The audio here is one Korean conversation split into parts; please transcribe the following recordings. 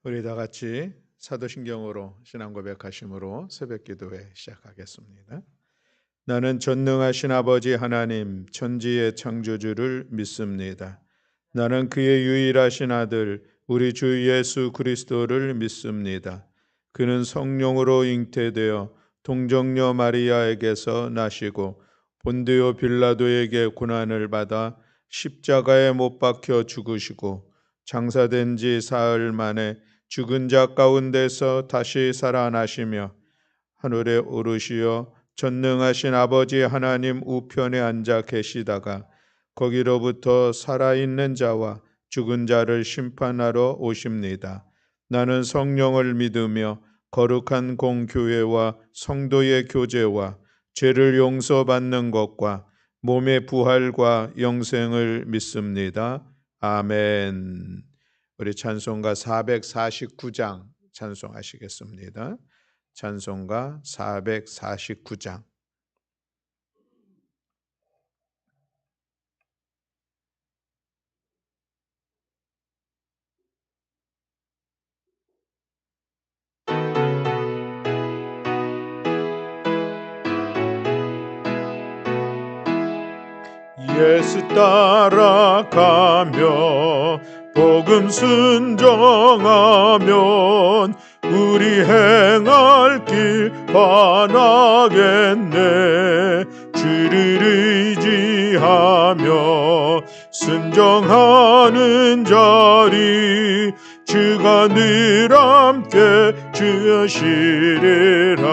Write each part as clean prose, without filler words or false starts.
우리 다 같이 사도신경으로 신앙 고백하심으로 새벽 기도회 시작하겠습니다. 나는 전능하신 아버지 하나님 천지의 창조주를 믿습니다. 나는 그의 유일하신 아들 우리 주 예수 그리스도를 믿습니다. 그는 성령으로 잉태되어 동정녀 마리아에게서 나시고 본디오 빌라도에게 고난을 받아 십자가에 못 박혀 죽으시고 장사된 지 사흘 만에 죽은 자 가운데서 다시 살아나시며 하늘에 오르시어 전능하신 아버지 하나님 우편에 앉아 계시다가 거기로부터 살아있는 자와 죽은 자를 심판하러 오십니다. 나는 성령을 믿으며 거룩한 공교회와 성도의 교제와 죄를 용서받는 것과 몸의 부활과 영생을 믿습니다. 아멘. 우리 찬송가 449장 찬송하시겠습니다. 찬송가 449장. 예수 따라가며 복음 순종하면 우리 행할 길 반하겠네. 주를 의지하며 순종하는 자리 주가 늘 함께 주시리라.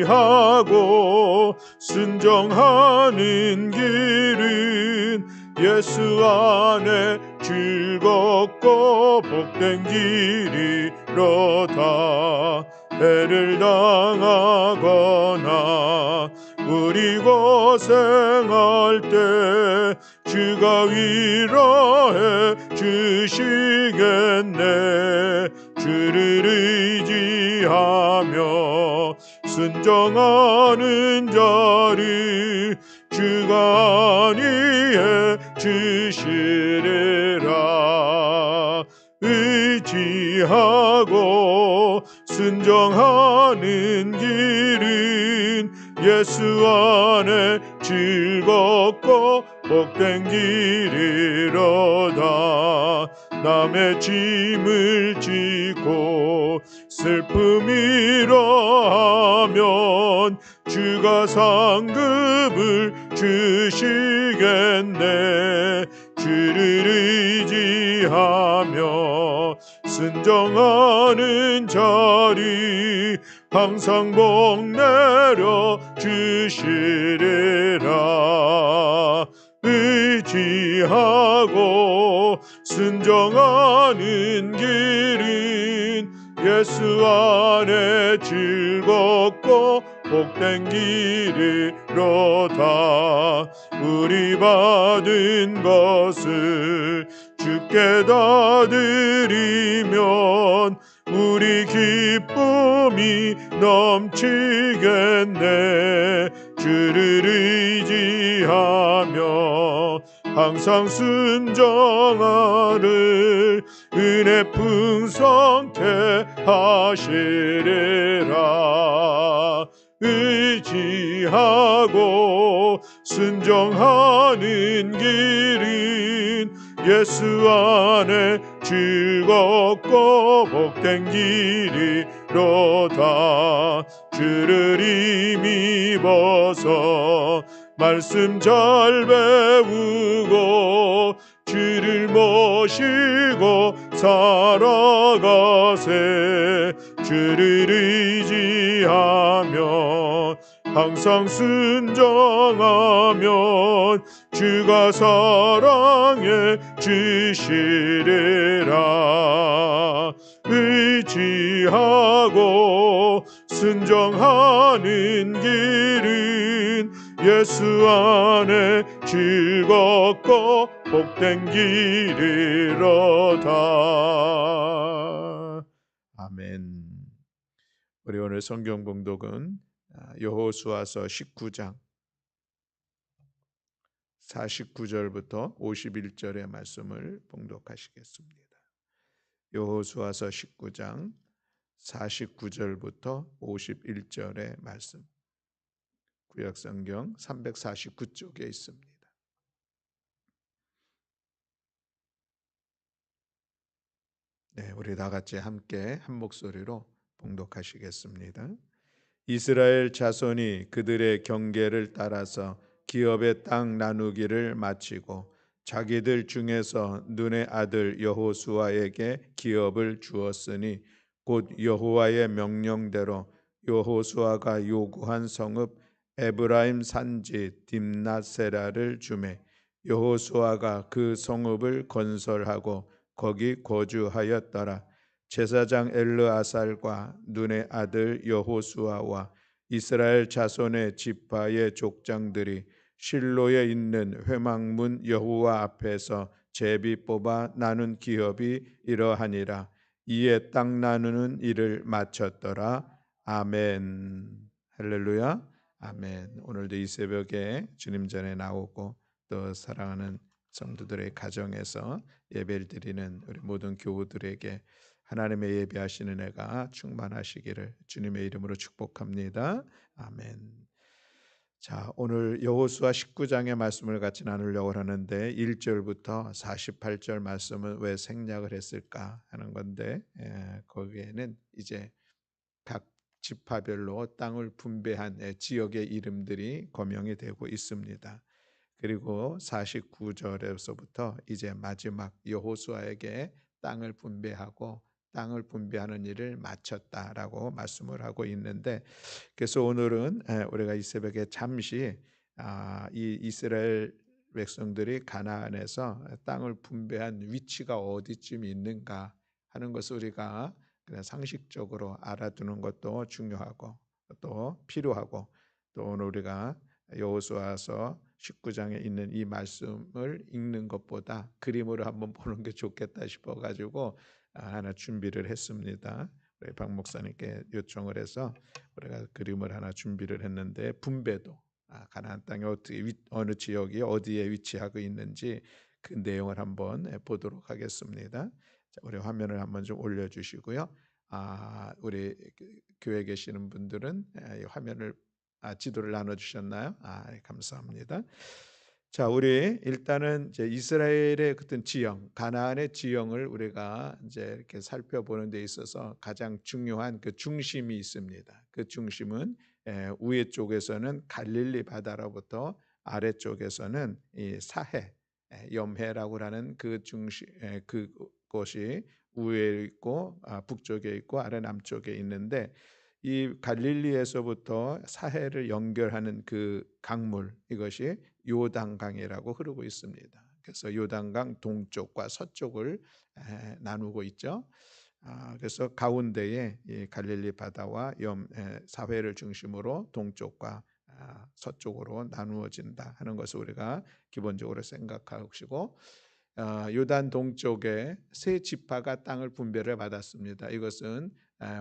의지하고 순종하는 길은 예수 안에 즐겁고 복된 길이로다. 해를 당하거나 우리 고생할 때 주가 위로해 주시겠네. 주를 의지하며 순종하는 자를 주가 안위해 주시리라. 의지하고 순종하는 길은 예수 안에 즐겁고 복된 길이로다. 남의 짐을 지고 슬픔이라 하면 주가 상급을 주시겠네. 주를 의지하며 순종하는 자리 항상 복 내려 주시리라. 의지하고 순종하는 길은 예수 안에 즐겁고 복된 길이로다. 우리 받은 것을 주께 다 드리면 우리 기쁨이 넘치겠네. 주를 의지하며 항상 순종하를 은혜 풍성케 하시리라. 의지하고 순종하는 길은 예수 안에 즐겁고 복된 길이로다. 주를 힘입어서 말씀 잘 배우고 주를 모시고 살아가세. 주를 의지하며 항상 순종하면 주가 사랑해 주시리라. 의지하고 순종하는 길은 예수 안에 즐겁고 복된 길이로다. 아멘. 우리 오늘 성경 봉독은 여호수아서 19장 49절부터 51절의 말씀을 봉독하시겠습니다. 여호수아서 19장 49절부터 51절의 말씀. 구약성경 349쪽에 있습니다. 네, 우리 다 같이 함께 한 목소리로 봉독하시겠습니다. 이스라엘 자손이 그들의 경계를 따라서 기업의 땅 나누기를 마치고 자기들 중에서 눈의 아들 여호수아에게 기업을 주었으니 곧 여호와의 명령대로 여호수아가 요구한 성읍 에브라임 산지 딥낫세라를 주매 여호수아가 그 성읍을 건설하고 거기 거주하였더라. 제사장 엘르아살과 눈의 아들 여호수아와 이스라엘 자손의 지파의 족장들이 실로에 있는 회막문 여호와 앞에서 제비 뽑아 나눈 기업이 이러하니라. 이에 땅 나누는 일을 마쳤더라. 아멘. 할렐루야. 아멘. 오늘도 이 새벽에 주님 전에 나오고 또 사랑하는 성도들의 가정에서 예배를 드리는 우리 모든 교우들에게 하나님의 예배하시는 애가 충만하시기를 주님의 이름으로 축복합니다. 아멘. 자, 오늘 여호수아 19장의 말씀을 같이 나누려고 하는데 1절부터 48절 말씀은 왜 생략을 했을까 하는 건데 거기에는 이제 각 지파별로 땅을 분배한 지역의 이름들이 거명이 되고 있습니다. 그리고 49절에서부터 이제 마지막 여호수아에게 땅을 분배하고 땅을 분배하는 일을 마쳤다라고 말씀을 하고 있는데, 그래서 오늘은 우리가 이 새벽에 잠시 이 이스라엘 백성들이 가나안에서 땅을 분배한 위치가 어디쯤 있는가 하는 것을 우리가 그냥 상식적으로 알아두는 것도 중요하고 또 필요하고, 또 오늘 우리가 여호수아서 19장에 있는 이 말씀을 읽는 것보다 그림으로 한번 보는 게 좋겠다 싶어가지고 하나 준비를 했습니다. 우리 박 목사님께 요청을 해서 우리가 그림을 하나 준비를 했는데, 분배도 가나안 땅에 어떻게 어느 지역이 어디에 위치하고 있는지 그 내용을 한번 보도록 하겠습니다. 자, 우리 화면을 한번 좀 올려주시고요. 우리 교회 계시는 분들은 이 화면을 지도를 나눠주셨나요? 감사합니다. 자, 우리 일단은 이제 이스라엘의 어떤 지형, 가나안의 지형을 우리가 이제 이렇게 살펴보는 데 있어서 가장 중요한 그 중심이 있습니다. 그 중심은 위에 쪽에서는 갈릴리 바다로부터 아래쪽에서는 이 사해, 염해라고 하는 그 중심, 그곳이 위에 있고 북쪽에 있고 아래 남쪽에 있는데, 이 갈릴리에서부터 사해를 연결하는 그 강물, 이것이 요단강이라고 흐르고 있습니다. 그래서 요단강 동쪽과 서쪽을 나누고 있죠. 그래서 가운데에 이 갈릴리 바다와 사해를 중심으로 동쪽과 서쪽으로 나누어진다 하는 것을 우리가 기본적으로 생각하시고, 요단 동쪽에 세 지파가 땅을 분배를 받았습니다. 이것은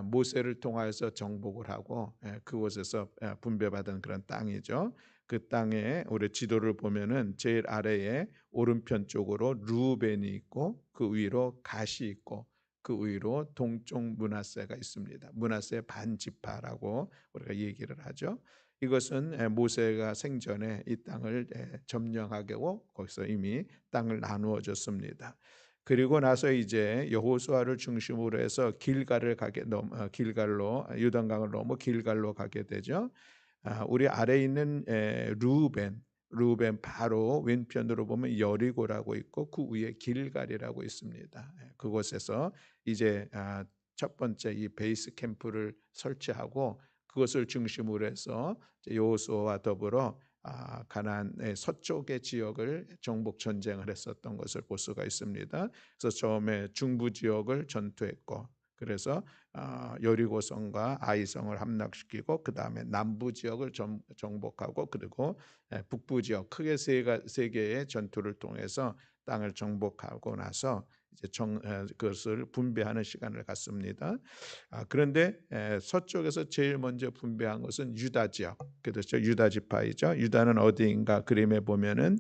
모세를 통하여서 정복을 하고 그곳에서 분배받은 그런 땅이죠. 그 땅에 우리 지도를 보면은 제일 아래에 오른편 쪽으로 루벤이 있고 그 위로 갓이 있고 그 위로 동쪽 므낫세가 있습니다. 므낫세 반지파라고 우리가 얘기를 하죠. 이것은 모세가 생전에 이 땅을 점령하고 거기서 이미 땅을 나누어 줬습니다. 그리고 나서 이제 여호수아를 중심으로 해서 길갈로 요단강을 넘어 길갈로 가게 되죠. 우리 아래에 있는 루벤 바로 왼편으로 보면 여리고라고 있고 그 위에 길갈이라고 있습니다. 그곳에서 이제 첫 번째 이 베이스 캠프를 설치하고 그것을 중심으로 해서 여호수아와 더불어 가나안의 서쪽의 지역을 정복 전쟁을 했었던 것을 볼 수가 있습니다. 그래서 처음에 중부 지역을 전투했고, 그래서 여리고성과 아이성을 함락시키고 그 다음에 남부 지역을 정복하고, 그리고 북부 지역 크게 세 개의 전투를 통해서 땅을 정복하고 나서 이제 그것을 분배하는 시간을 갖습니다. 그런데 서쪽에서 제일 먼저 분배한 것은 유다 지역, 그렇죠? 유다 지파이죠. 유다는 어디인가 그림에 보면은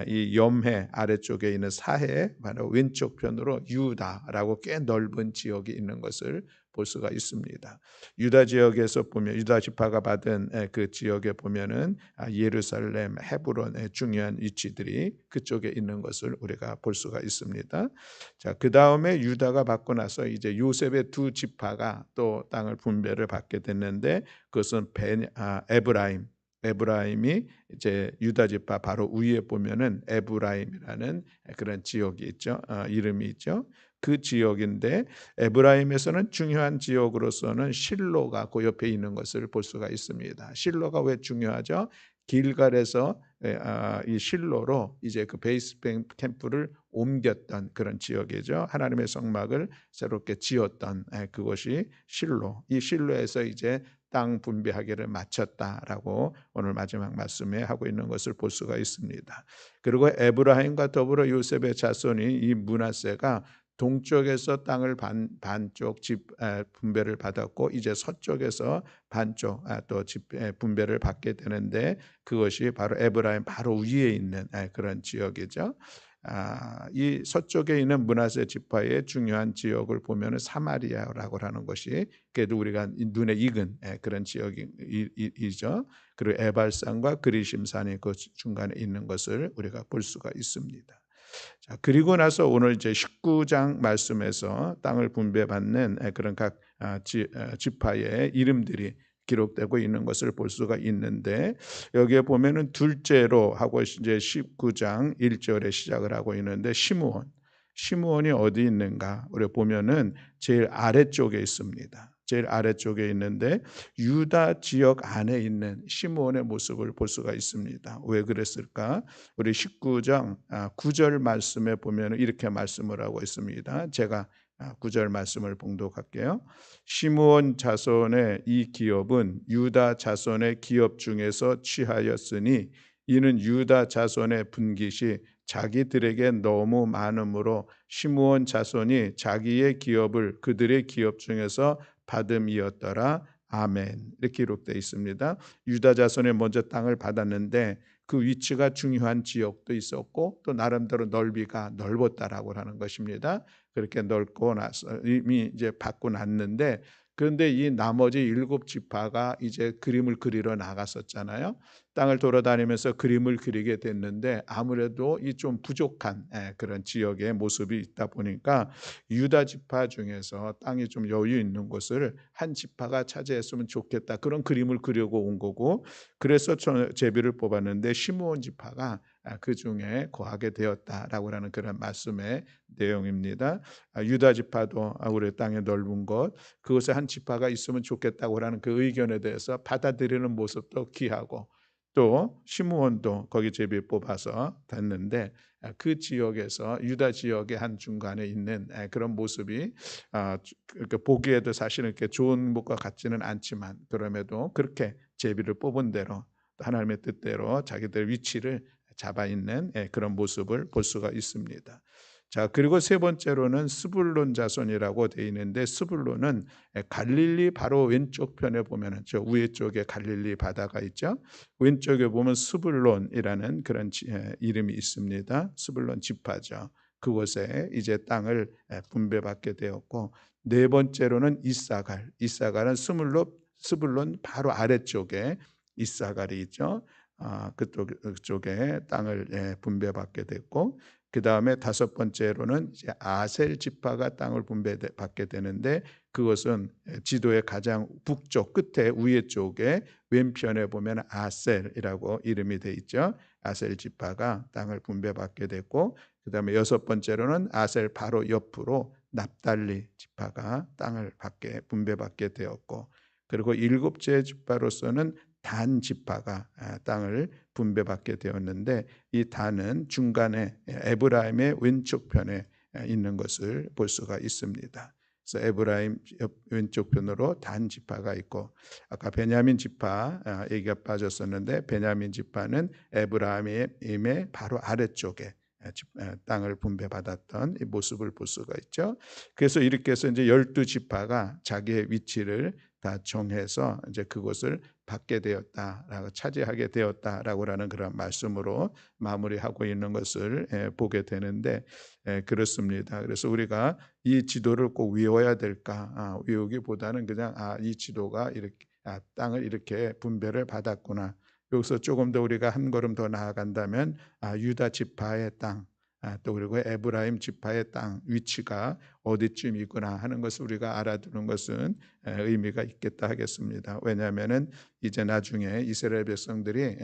이 염해 아래쪽에 있는 사해 바로 왼쪽 편으로 유다라고 꽤 넓은 지역이 있는 것을 볼 수가 있습니다. 유다 지역에서 보면 유다 지파가 받은 그 지역에 보면은 예루살렘, 헤브론의 중요한 위치들이 그쪽에 있는 것을 우리가 볼 수가 있습니다. 자, 그 다음에 유다가 받고 나서 이제 요셉의 두 지파가 또 땅을 분배를 받게 됐는데 그것은 에브라임이 이제 유다 지파 바로 위에 보면은 에브라임이라는 그런 지역이 있죠. 이름이 있죠. 그 지역인데 에브라임에서는 중요한 지역으로서는 실로가 그 옆에 있는 것을 볼 수가 있습니다. 실로가 왜 중요하죠? 길갈에서 이 실로로 이제 그 베이스 캠프를 옮겼던 그런 지역이죠. 하나님의 성막을 새롭게 지었던 그것이 실로. 이 실로에서 이제 땅 분배하기를 마쳤다라고 오늘 마지막 말씀에 하고 있는 것을 볼 수가 있습니다. 그리고 에브라임과 더불어 요셉의 자손이 이 므낫세가 동쪽에서 땅을 반쪽 분배를 받았고 이제 서쪽에서 반쪽 또 분배를 받게 되는데 그것이 바로 에브라임 바로 위에 있는 그런 지역이죠. 이 서쪽에 있는 므낫세 지파의 중요한 지역을 보면은 사마리아라고 하는 것이 그래도 우리가 눈에 익은 그런 지역이죠. 그리고 에발산과 그리심산이 그 중간에 있는 것을 우리가 볼 수가 있습니다. 자, 그리고 나서 오늘 이제 19장 말씀에서 땅을 분배받는 그런 각 지파의 이름들이 기록되고 있는 것을 볼 수가 있는데 여기에 보면은 둘째로 하고 이제 19장 1절에 시작을 하고 있는데 시므온이 어디 있는가? 우리 보면은 제일 아래쪽에 있습니다. 제일 아래쪽에 있는데 유다 지역 안에 있는 시므온의 모습을 볼 수가 있습니다. 왜 그랬을까? 우리 19장 9절 말씀에 보면 이렇게 말씀을 하고 있습니다. 제가 9절 말씀을 봉독할게요. 시므온 자손의 이 기업은 유다 자손의 기업 중에서 취하였으니 이는 유다 자손의 분깃이 자기들에게 너무 많으므로 시므온 자손이 자기의 기업을 그들의 기업 중에서 받음이었더라. 아멘. 이렇게 기록되어 있습니다. 유다 자손이 먼저 땅을 받았는데 그 위치가 중요한 지역도 있었고 또 나름대로 넓이가 넓었다라고 하는 것입니다. 그렇게 넓고 나서 이미 이제 받고 났는데 그런데 이 나머지 7지파가 이제 그림을 그리러 나갔었잖아요. 땅을 돌아다니면서 그림을 그리게 됐는데 아무래도 이 좀 부족한 그런 지역의 모습이 있다 보니까 유다 지파 중에서 땅이 좀 여유 있는 곳을 한 지파가 차지했으면 좋겠다. 그런 그림을 그리고 온 거고 그래서 제비를 뽑았는데 시므온 지파가 그 중에 거하게 되었다라고 하는 그런 말씀의 내용입니다. 유다 지파도 우리 땅의 넓은 것 그것에 한 지파가 있으면 좋겠다고 하는 그 의견에 대해서 받아들이는 모습도 귀하고 또 시므온도 거기 제비 뽑아서 됐는데 그 지역에서 유다 지역의 한 중간에 있는 그런 모습이 보기에도 사실은 이렇게 좋은 것과 같지는 않지만 그럼에도 그렇게 제비를 뽑은 대로 하나님의 뜻대로 자기들 위치를 잡아 있는 그런 모습을 볼 수가 있습니다. 자, 그리고 세 번째로는 스불론 자손이라고 되어 있는데 스불론은 갈릴리 바로 왼쪽 편에 보면은 저 위에 쪽에 갈릴리 바다가 있죠. 왼쪽에 보면 스불론이라는 그런 이름이 있습니다. 스불론 지파죠. 그곳에 이제 땅을 분배받게 되었고 네 번째로는 이사갈은 스불론 바로 아래쪽에 이사갈이 있죠. 그쪽에 땅을 분배받게 됐고 그 다음에 다섯 번째로는 이제 아셀 지파가 땅을 분배받게 되는데 그것은 지도의 가장 북쪽 끝에 위에 쪽에 왼편에 보면 아셀이라고 이름이 돼 있죠. 아셀 지파가 땅을 분배받게 됐고 그 다음에 여섯 번째로는 아셀 바로 옆으로 납달리 지파가 땅을 분배받게 되었고 그리고 일곱째 지파로서는 단 지파가 땅을 분배받게 되었는데 이 단은 중간에 에브라임의 왼쪽 편에 있는 것을 볼 수가 있습니다. 그래서 에브라임 왼쪽 편으로 단 지파가 있고 아까 베냐민 지파 얘기가 빠졌었는데 베냐민 지파는 에브라임의 바로 아래쪽에 땅을 분배받았던 이 모습을 볼 수가 있죠. 그래서 이렇게 해서 이제 12지파가 자기의 위치를 다 정해서 이제 그것을 받게 되었다라고 차지하게 되었다라고 하는 그런 말씀으로 마무리하고 있는 것을 보게 되는데 그렇습니다. 그래서 우리가 이 지도를 꼭 외워야 될까? 외우기보다는 그냥 이 지도가 이렇게 땅을 이렇게 분배를 받았구나. 여기서 조금 더 우리가 한 걸음 더 나아간다면 유다 지파의 땅, 또 그리고 에브라임 지파의 땅 위치가 어디쯤이구나 하는 것을 우리가 알아두는 것은 의미가 있겠다 하겠습니다. 왜냐하면은 이제 나중에 이스라엘 백성들이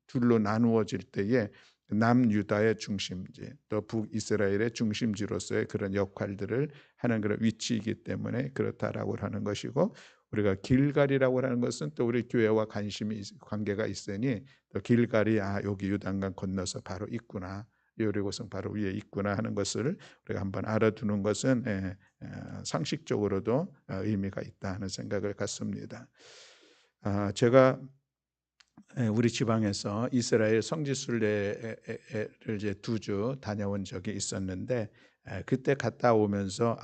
둘로 나누어질 때에 남유다의 중심지 또 북이스라엘의 중심지로서의 그런 역할들을 하는 그런 위치이기 때문에 그렇다라고 하는 것이고, 우리가 길갈이라고 하는 것은 또 우리 교회와 관계가 있으니 또 길갈이 여기 요단강 건너서 바로 있구나, 여리고성 바로 위에 있구나 하는 것을 우리가 한번 알아두는 것은 상식적으로도 의미가 있다 하는 생각을 갖습니다. 제가 우리 지방에서 이스라엘 성지순례를 이제 2주 다녀온 적이 있었는데, 그때 갔다 오면서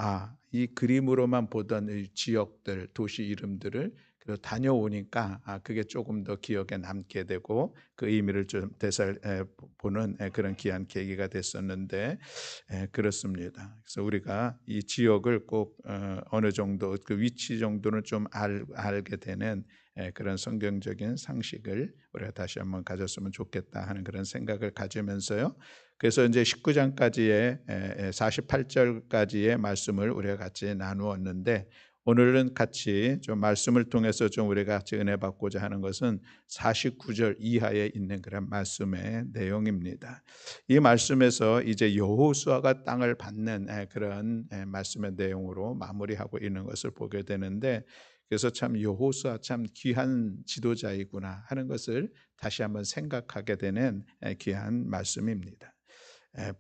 이 그림으로만 보던 이 지역들, 도시 이름들을 그리고 다녀오니까 그게 조금 더 기억에 남게 되고 그 의미를 좀 보는 그런 귀한 계기가 됐었는데, 그렇습니다. 그래서 우리가 이 지역을 꼭 어느 정도 그 위치 정도는 좀 알게 되는 그런 성경적인 상식을 우리가 다시 한번 가졌으면 좋겠다 하는 그런 생각을 가지면서요. 그래서 이제 19장까지의 48절까지의 말씀을 우리가 같이 나누었는데, 오늘은 같이 좀 말씀을 통해서 좀 우리가 같이 은혜 받고자 하는 것은 49절 이하에 있는 그런 말씀의 내용입니다. 이 말씀에서 이제 여호수아가 땅을 받는 그런 말씀의 내용으로 마무리하고 있는 것을 보게 되는데, 그래서 참 여호수아 참 귀한 지도자이구나 하는 것을 다시 한번 생각하게 되는 귀한 말씀입니다.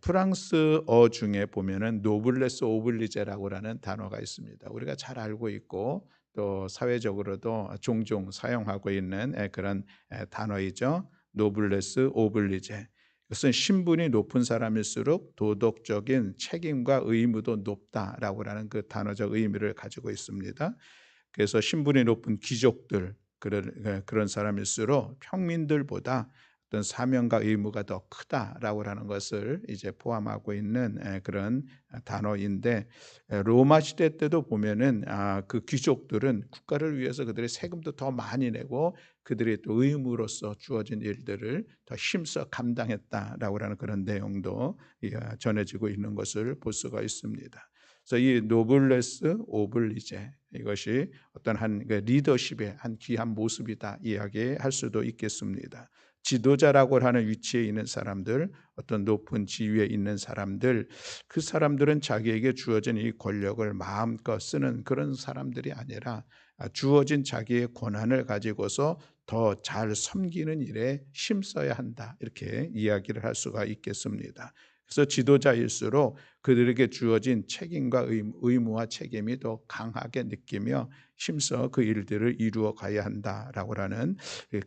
프랑스어 중에 보면은 노블레스 오블리제라고 하는 단어가 있습니다. 우리가 잘 알고 있고 또 사회적으로도 종종 사용하고 있는 그런 단어이죠. 노블레스 오블리제. 이것은 신분이 높은 사람일수록 도덕적인 책임과 의무도 높다라고 하는 그 단어적 의미를 가지고 있습니다. 그래서 신분이 높은 귀족들 그런 사람일수록 평민들보다 어떤 사명과 의무가 더 크다라고 하는 것을 이제 포함하고 있는 그런 단어인데, 로마 시대 때도 보면은 그 귀족들은 국가를 위해서 그들의 세금도 더 많이 내고 그들의 또 의무로서 주어진 일들을 더 힘써 감당했다라고 하는 그런 내용도 전해지고 있는 것을 볼 수가 있습니다. 그래서 이 노블레스 오블리제, 이것이 어떤 한 리더십의 한 귀한 모습이다 이야기할 수도 있겠습니다. 지도자라고 하는 위치에 있는 사람들, 어떤 높은 지위에 있는 사람들, 그 사람들은 자기에게 주어진 이 권력을 마음껏 쓰는 그런 사람들이 아니라 주어진 자기의 권한을 가지고서 더 잘 섬기는 일에 힘써야 한다, 이렇게 이야기를 할 수가 있겠습니다. 그래서 지도자일수록 그들에게 주어진 책임과 의무와 책임이 더 강하게 느끼며 힘써 그 일들을 이루어 가야 한다라고 하는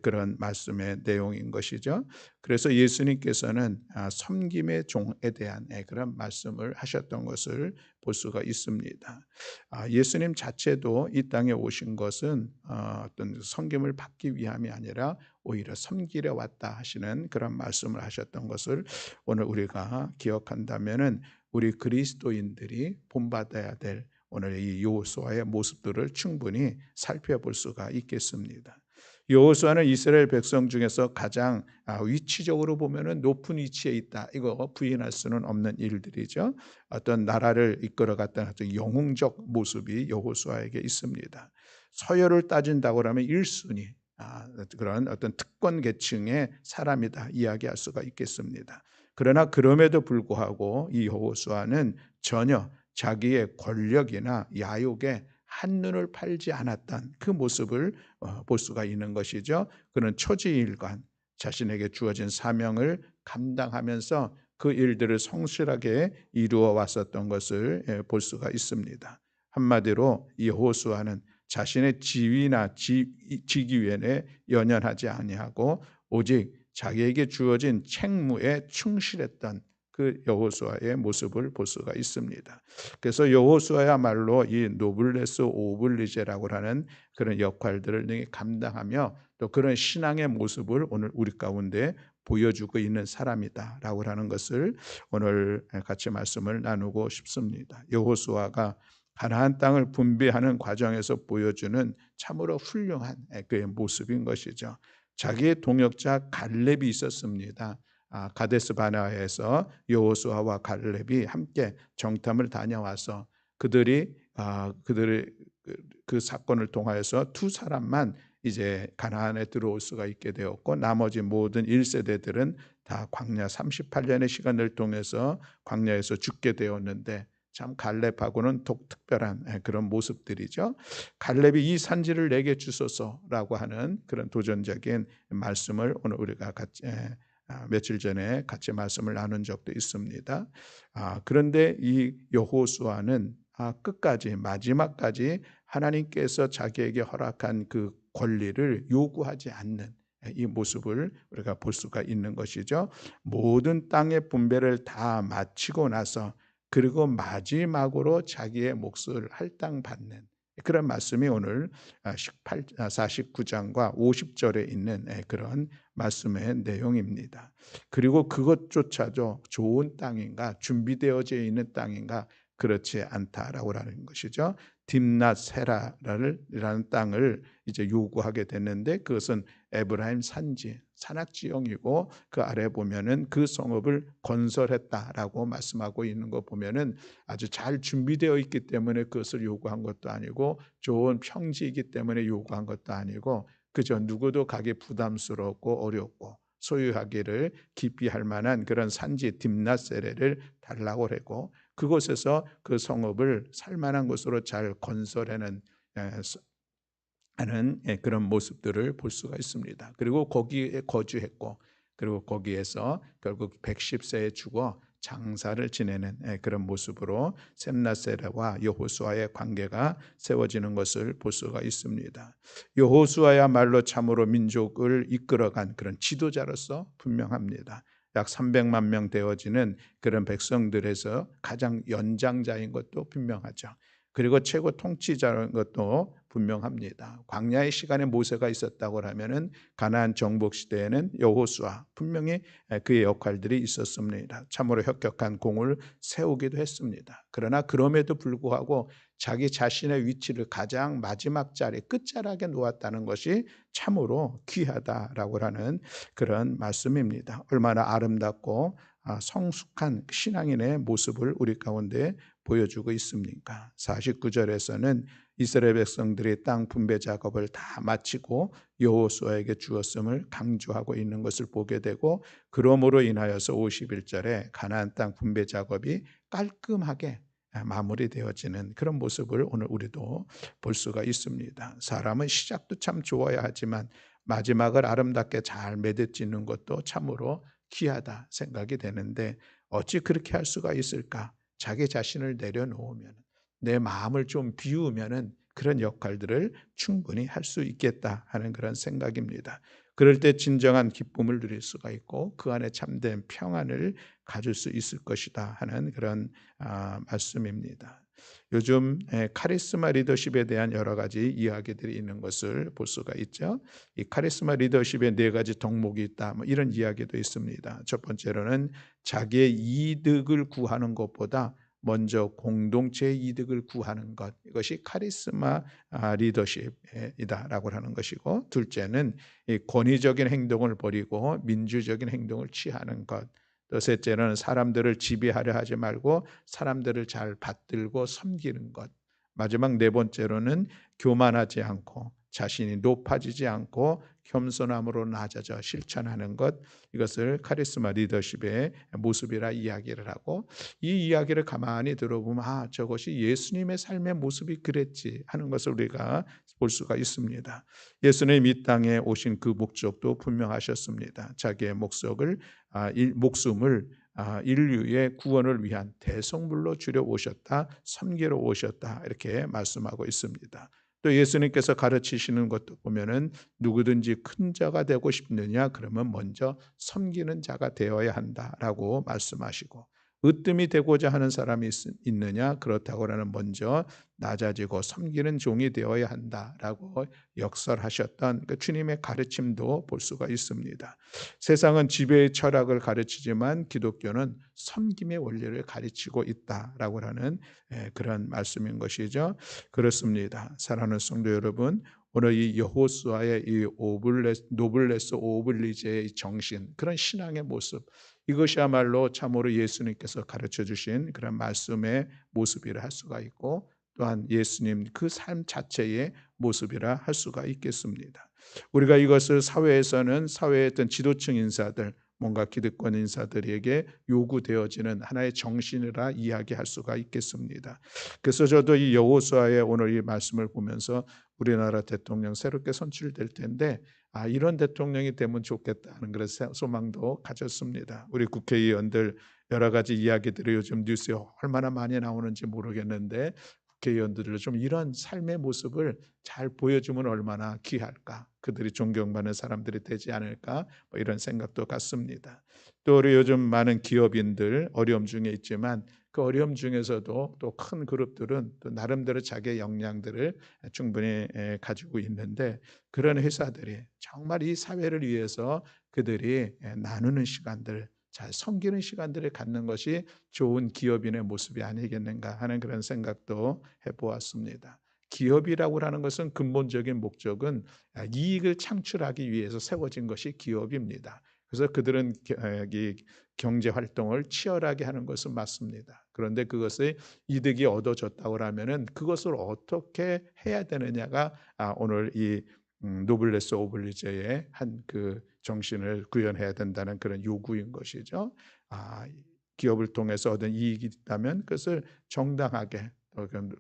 그런 말씀의 내용인 것이죠. 그래서 예수님께서는 섬김의 종에 대한 그런 말씀을 하셨던 것을 볼 수가 있습니다. 예수님 자체도 이 땅에 오신 것은 어떤 섬김을 받기 위함이 아니라 오히려 섬기려 왔다 하시는 그런 말씀을 하셨던 것을 오늘 우리가 기억한다면은 우리 그리스도인들이 본받아야 될 오늘 이 여호수아의 모습들을 충분히 살펴볼 수가 있겠습니다. 여호수아는 이스라엘 백성 중에서 가장 위치적으로 보면은 높은 위치에 있다, 이거 부인할 수는 없는 일들이죠. 어떤 나라를 이끌어갔던 어떤 영웅적 모습이 여호수아에게 있습니다. 서열을 따진다고 하면 1순위 그런 어떤 특권 계층의 사람이다 이야기할 수가 있겠습니다. 그러나 그럼에도 불구하고 이 여호수아는 전혀 자기의 권력이나 야욕에 한눈을 팔지 않았던 그 모습을 볼 수가 있는 것이죠. 그는 초지일관, 자신에게 주어진 사명을 감당하면서 그 일들을 성실하게 이루어 왔었던 것을 볼 수가 있습니다. 한마디로 이 여호수아는 자신의 지위나 직위에 연연하지 아니하고 오직 자기에게 주어진 책무에 충실했던 그 여호수아의 모습을 볼 수가 있습니다. 그래서 여호수아야말로 이 노블레스 오블리제라고 하는 그런 역할들을 능히 감당하며 또 그런 신앙의 모습을 오늘 우리 가운데 보여주고 있는 사람이다라고 하는 것을 오늘 같이 말씀을 나누고 싶습니다. 여호수아가 가나안 땅을 분배하는 과정에서 보여주는 참으로 훌륭한 그의 모습인 것이죠. 자기의 동역자 갈렙이 있었습니다. 가데스 바네아에서 여호수아와 갈렙이 함께 정탐을 다녀와서 그들의 그 사건을 통하여서 두 사람만 이제 가나안에 들어올 수가 있게 되었고 나머지 모든 1세대들은 다 광야 38년의 시간을 통해서 광야에서 죽게 되었는데 참 갈렙하고는 특별한 그런 모습들이죠. 갈렙이 이 산지를 내게 주소서라고 하는 그런 도전적인 말씀을 오늘 우리가 같이 며칠 전에 같이 말씀을 나눈 적도 있습니다. 그런데 이 여호수아는 끝까지 마지막까지 하나님께서 자기에게 허락한 그 권리를 요구하지 않는 이 모습을 우리가 볼 수가 있는 것이죠. 모든 땅의 분배를 다 마치고 나서 그리고 마지막으로 자기의 몫을 할당받는 그런 말씀이 오늘 49장과 50절에 있는 그런 말씀의 내용입니다. 그리고 그것조차도 좋은 땅인가 준비되어져 있는 땅인가 그렇지 않다라고 하는 것이죠. 딥낫세라라는 땅을 이제 요구하게 됐는데 그것은 에브라임 산지 산악지형이고 그 아래 보면은 그 성읍을 건설했다라고 말씀하고 있는 거 보면은 아주 잘 준비되어 있기 때문에 그것을 요구한 것도 아니고 좋은 평지이기 때문에 요구한 것도 아니고 그저 누구도 가기 부담스럽고 어렵고 소유하기를 기피 할 만한 그런 산지 딥낫세레를 달라고 하고 그곳에서 그 성읍을 살만한 곳으로 잘 건설하는 하는 그런 모습들을 볼 수가 있습니다. 그리고 거기에 거주했고 그리고 거기에서 결국 110세에 죽어 장사를 지내는 그런 모습으로 셈나세라와 여호수아의 관계가 세워지는 것을 볼 수가 있습니다. 여호수아야말로 참으로 민족을 이끌어간 그런 지도자로서 분명합니다. 약 300만 명 되어지는 그런 백성들에서 가장 연장자인 것도 분명하죠. 그리고 최고 통치자인 것도 분명합니다. 광야의 시간에 모세가 있었다고 하면은 가나안 정복 시대에는 여호수아 분명히 그의 역할들이 있었습니다. 참으로 혁혁한 공을 세우기도 했습니다. 그러나 그럼에도 불구하고 자기 자신의 위치를 가장 마지막 자리 끝자락에 놓았다는 것이 참으로 귀하다라고 하는 그런 말씀입니다. 얼마나 아름답고 성숙한 신앙인의 모습을 우리 가운데 보여주고 있습니까? 49절에서는 이스라엘 백성들이 땅 분배 작업을 다 마치고 여호수아에게 주었음을 강조하고 있는 것을 보게 되고 그러므로 인하여서 51절에 가나안 땅 분배 작업이 깔끔하게 마무리되어지는 그런 모습을 오늘 우리도 볼 수가 있습니다. 사람은 시작도 참 좋아야 하지만 마지막을 아름답게 잘 맺어지는 것도 참으로 귀하다 생각이 되는데 어찌 그렇게 할 수가 있을까? 자기 자신을 내려놓으면 내 마음을 좀 비우면은 그런 역할들을 충분히 할 수 있겠다 하는 그런 생각입니다. 그럴 때 진정한 기쁨을 누릴 수가 있고 그 안에 참된 평안을 가질 수 있을 것이다 하는 그런 말씀입니다. 요즘 카리스마 리더십에 대한 여러 가지 이야기들이 있는 것을 볼 수가 있죠. 이 카리스마 리더십에 네 가지 덕목이 있다. 뭐 이런 이야기도 있습니다. 첫 번째로는 자기의 이득을 구하는 것보다 먼저 공동체의 이득을 구하는 것 이것이 카리스마 리더십이다라고 하는 것이고 둘째는 이 권위적인 행동을 버리고 민주적인 행동을 취하는 것 또 셋째는 사람들을 지배하려 하지 말고 사람들을 잘 받들고 섬기는 것 마지막 네 번째로는 교만하지 않고 자신이 높아지지 않고 겸손함으로 낮아져 실천하는 것 이것을 카리스마 리더십의 모습이라 이야기를 하고 이 이야기를 가만히 들어보면 저것이 예수님의 삶의 모습이 그랬지 하는 것을 우리가 볼 수가 있습니다. 예수님 이 땅에 오신 그 목적도 분명하셨습니다. 자기의 목숨을 인류의 구원을 위한 대성물로 주려 오셨다, 섬기러 오셨다 이렇게 말씀하고 있습니다. 또 예수님께서 가르치시는 것도 보면은 누구든지 큰 자가 되고 싶느냐 그러면 먼저 섬기는 자가 되어야 한다라고 말씀하시고, 으뜸이 되고자 하는 사람이 있느냐 그렇다고라는 먼저 낮아지고 섬기는 종이 되어야 한다라고 역설하셨던 그 주님의 가르침도 볼 수가 있습니다. 세상은 지배의 철학을 가르치지만 기독교는 섬김의 원리를 가르치고 있다라고 하는 그런 말씀인 것이죠. 그렇습니다. 사랑하는 성도 여러분, 오늘 이 여호수아의 이 노블레스 오블리제의 정신, 그런 신앙의 모습, 이것이야말로 참으로 예수님께서 가르쳐 주신 그런 말씀의 모습이라 할 수가 있고, 또한 예수님 그 삶 자체의 모습이라 할 수가 있겠습니다. 우리가 이것을 사회에서는 사회의 어떤 지도층 인사들, 뭔가 기득권 인사들에게 요구되어지는 하나의 정신이라 이야기할 수가 있겠습니다. 그래서 저도 이 여호수아의 오늘 이 말씀을 보면서 우리나라 대통령 새롭게 선출될 텐데 이런 대통령이 되면 좋겠다는 그런 소망도 가졌습니다. 우리 국회의원들 여러 가지 이야기들이 요즘 뉴스에 얼마나 많이 나오는지 모르겠는데, 국회의원들을 좀 이런 삶의 모습을 잘 보여주면 얼마나 귀할까, 그들이 존경받는 사람들이 되지 않을까, 뭐 이런 생각도 갖습니다. 또 우리 요즘 많은 기업인들 어려움 중에 있지만 그 어려움 중에서도 또 큰 그룹들은 또 나름대로 자기의 역량들을 충분히 가지고 있는데, 그런 회사들이 정말 이 사회를 위해서 그들이 나누는 시간들, 잘 섬기는 시간들을 갖는 것이 좋은 기업인의 모습이 아니겠는가 하는 그런 생각도 해보았습니다. 기업이라고 하는 것은 근본적인 목적은 이익을 창출하기 위해서 세워진 것이 기업입니다. 그래서 그들은 경제 활동을 치열하게 하는 것은 맞습니다. 그런데 그것의 이득이 얻어졌다고 하면은 그것을 어떻게 해야 되느냐가 오늘 이 노블레스 오블리제의 한 그 정신을 구현해야 된다는 그런 요구인 것이죠. 기업을 통해서 얻은 이익이 있다면 그것을 정당하게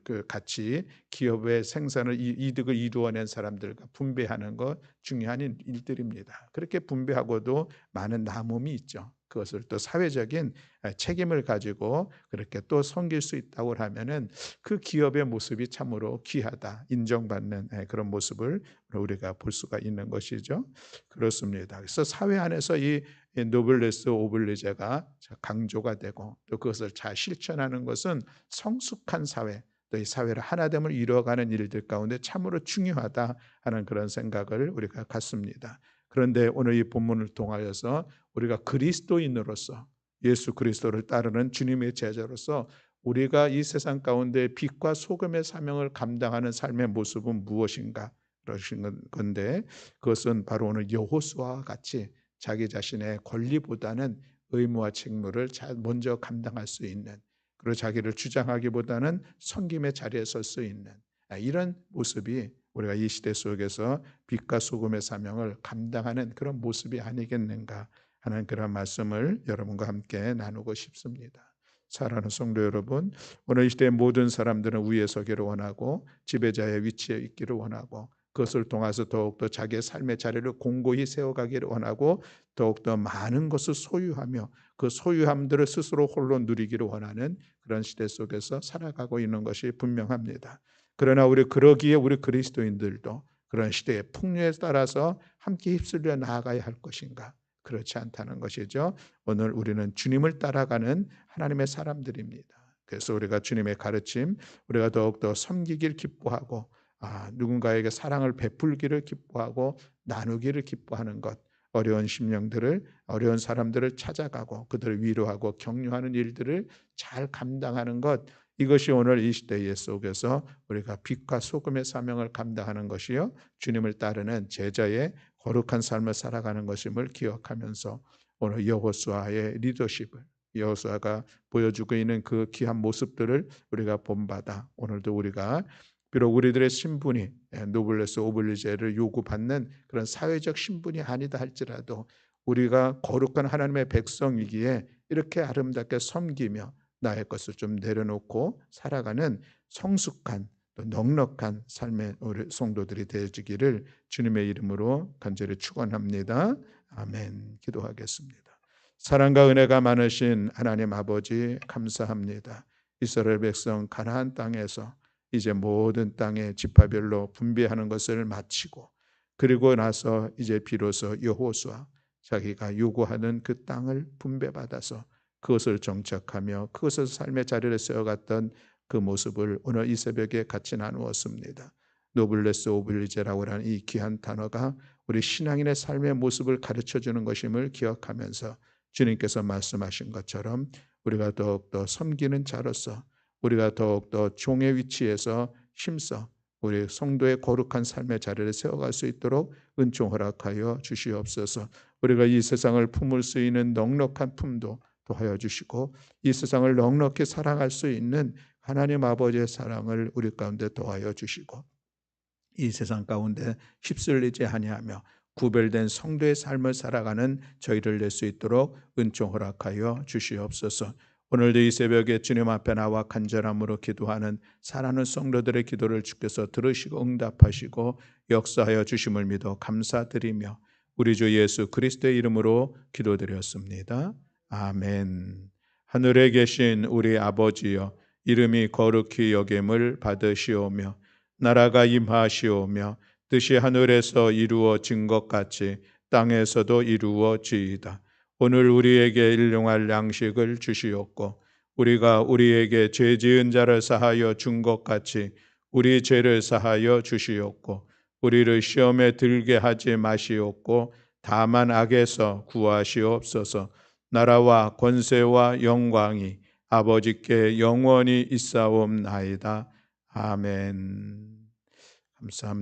그 같이 기업의 생산을 이득을 이루어낸 사람들과 분배하는 것 중요한 일들입니다. 그렇게 분배하고도 많은 남음이 있죠. 그것을 또 사회적인 책임을 가지고 그렇게 또 섬길 수 있다고 하면은 그 기업의 모습이 참으로 귀하다, 인정받는 그런 모습을 우리가 볼 수가 있는 것이죠. 그렇습니다. 그래서 사회 안에서 이 노블레스 오블리제가 강조가 되고 또 그것을 잘 실천하는 것은 성숙한 사회, 또 이 사회를 하나됨을 이루어가는 일들 가운데 참으로 중요하다 하는 그런 생각을 우리가 갖습니다. 그런데 오늘 이 본문을 통하여서 우리가 그리스도인으로서, 예수 그리스도를 따르는 주님의 제자로서 우리가 이 세상 가운데 빛과 소금의 사명을 감당하는 삶의 모습은 무엇인가 그러신 건데, 그것은 바로 오늘 여호수아와 같이 자기 자신의 권리보다는 의무와 책무를 먼저 감당할 수 있는, 그리고 자기를 주장하기보다는 섬김의 자리에 설 수 있는 이런 모습이 우리가 이 시대 속에서 빛과 소금의 사명을 감당하는 그런 모습이 아니겠는가 하는 그런 말씀을 여러분과 함께 나누고 싶습니다. 사랑하는 성도 여러분, 오늘 이 시대의 모든 사람들은 위에 서기를 원하고 지배자의 위치에 있기를 원하고 그것을 통해서 더욱더 자기의 삶의 자리를 공고히 세워가기를 원하고 더욱더 많은 것을 소유하며 그 소유함들을 스스로 홀로 누리기를 원하는 그런 시대 속에서 살아가고 있는 것이 분명합니다. 그러나 그러기에 우리 그리스도인들도 그런 시대의 풍요에 따라서 함께 휩쓸려 나아가야 할 것인가? 그렇지 않다는 것이죠. 오늘 우리는 주님을 따라가는 하나님의 사람들입니다. 그래서 우리가 주님의 가르침, 우리가 더욱더 섬기길 기뻐하고 누군가에게 사랑을 베풀기를 기뻐하고 나누기를 기뻐하는 것, 어려운 심령들을, 어려운 사람들을 찾아가고 그들을 위로하고 격려하는 일들을 잘 감당하는 것, 이것이 오늘 이 시대의 속에서 우리가 빛과 소금의 사명을 감당하는 것이요 주님을 따르는 제자의 거룩한 삶을 살아가는 것임을 기억하면서 오늘 여호수아의 리더십을, 여호수아가 보여주고 있는 그 귀한 모습들을 우리가 본받아 오늘도 우리가 비록 우리들의 신분이 노블레스 오블리제를 요구받는 그런 사회적 신분이 아니다 할지라도 우리가 거룩한 하나님의 백성이기에 이렇게 아름답게 섬기며 나의 것을 좀 내려놓고 살아가는 성숙한 또 넉넉한 삶의 우리 성도들이 되어지기를 주님의 이름으로 간절히 축원합니다. 아멘. 기도하겠습니다. 사랑과 은혜가 많으신 하나님 아버지 감사합니다. 이스라엘 백성 가나안 땅에서 이제 모든 땅의 지파별로 분배하는 것을 마치고 그리고 나서 이제 비로소 여호수아 자기가 요구하는 그 땅을 분배받아서 그것을 정착하며 그것을 삶의 자리를 세워갔던 그 모습을 오늘 이 새벽에 같이 나누었습니다. 노블레스 오블리제라고 하는 이 귀한 단어가 우리 신앙인의 삶의 모습을 가르쳐주는 것임을 기억하면서 주님께서 말씀하신 것처럼 우리가 더욱더 섬기는 자로서 우리가 더욱더 종의 위치에서 힘써 우리 성도의 거룩한 삶의 자리를 세워갈 수 있도록 은총 허락하여 주시옵소서. 우리가 이 세상을 품을 수 있는 넉넉한 품도 도하여 주시고 이 세상을 넉넉히 사랑할 수 있는 하나님 아버지의 사랑을 우리 가운데 도하여 주시고 이 세상 가운데 휩쓸리지 아니하며 구별된 성도의 삶을 살아가는 저희를 낼 수 있도록 은총 허락하여 주시옵소서. 오늘도 이 새벽에 주님 앞에 나와 간절함으로 기도하는 사랑하는 성도들의 기도를 주께서 들으시고 응답하시고 역사하여 주심을 믿어 감사드리며 우리 주 예수 그리스도의 이름으로 기도드렸습니다. 아멘. 하늘에 계신 우리 아버지여, 이름이 거룩히 여김을 받으시오며 나라가 임하시오며 뜻이 하늘에서 이루어진 것 같이 땅에서도 이루어지이다. 오늘 우리에게 일용할 양식을 주시옵고 우리가 우리에게 죄 지은 자를 사하여 준 것 같이 우리 죄를 사하여 주시옵고 우리를 시험에 들게 하지 마시옵고 다만 악에서 구하시옵소서. 나라와 권세와 영광이 아버지께 영원히 있사옵나이다. 아멘. 감사합니다.